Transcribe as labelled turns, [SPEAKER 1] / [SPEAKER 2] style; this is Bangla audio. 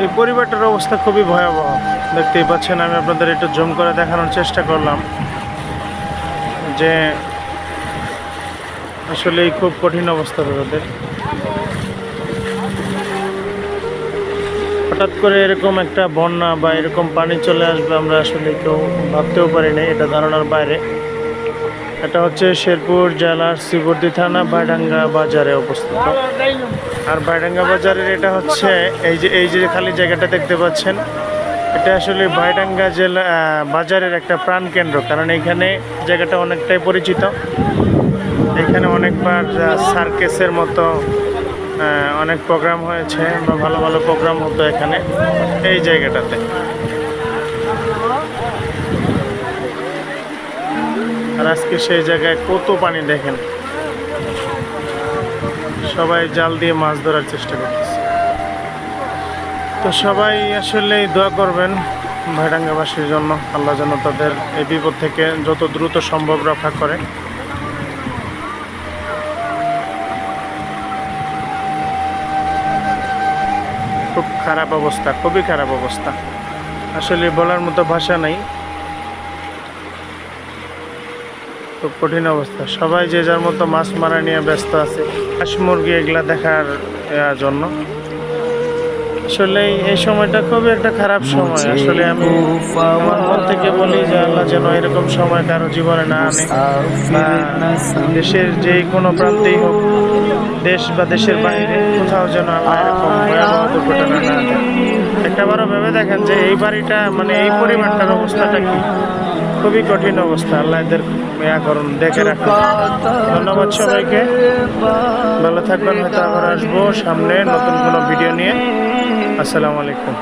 [SPEAKER 1] এই পরিবারটার অবস্থা খুবই ভয়াবহ, দেখতেই পাচ্ছেন। আমি আপনাদের একটু জুম করে দেখানোর চেষ্টা করলাম যে আসলে খুব কঠিন অবস্থা তাদের। হঠাৎ করে এরকম একটা বন্যা বা এরকম পানি চলে আসবে আমরা আসলে কেউ ভাবতেও পারিনি, এটা ধারণার বাইরে। এটা হচ্ছে শেরপুর জেলার শ্রীবর্দী থানা বাইডাঙ্গা বাজারে অবস্থিত। আর বাইডাঙ্গা বাজারের এটা হচ্ছে এই যে খালি জায়গাটা দেখতে পাচ্ছেন, এটা আসলে বাইডাঙ্গা জেলা বাজারের একটা প্রাণকেন্দ্র। কারণ এইখানে জায়গাটা অনেকটাই পরিচিত। এখানে অনেকবার সার্কেসের মতো অনেক প্রোগ্রাম হয়েছে বা ভালো ভালো প্রোগ্রাম হতো এখানে এই জায়গাটাতে। আর আজকে সেই জায়গায় কত পানি দেখেন, সবাই জাল দিয়ে মাছ ধরার চেষ্টা করতেছে। তো সবাই আসলে দোয়া করবেন ভাইডাঙ্গাবাসীর জন্য, আল্লাহ যেন তাদের এই বিপদ থেকে যত দ্রুত সম্ভব রক্ষা করে। খুব খারাপ অবস্থা, খুবই খারাপ অবস্থা, আসলে বলার মতো ভাষা নাই। খুব কঠিন অবস্থা। সবাই যে যার মতো মাছ মারা নিয়ে ব্যস্ত আছে, হাঁস মুরগি এগুলা দেখার জন্য। আসলে এই সময়টা খুবই একটা খারাপ সময়। আসলে আমি আমার মন থেকে বলি যে আল্লাহ যেন এরকম সময় কারো জীবনে না আনে, বা দেশের যে কোনো প্রান্তেই হোক, দেশ বা দেশের বাইরে কোথাও যেন আল্লাহ এরকম ভয়াবহ দুর্ঘটনা না দেয়। একটাবারও ভেবে দেখেন যে এই বাড়িটা মানে এই পরিবারটার অবস্থাটা কি, খুবই কঠিন অবস্থা। আল্লাহ এদের করুন, দেখে রাখুন। ধন্যবাদ সবাইকে, ভালো থাকবেন। হয়তো আবার আসবো সামনে নতুন কোনো ভিডিও নিয়ে। আসসালামু আলাইকুম।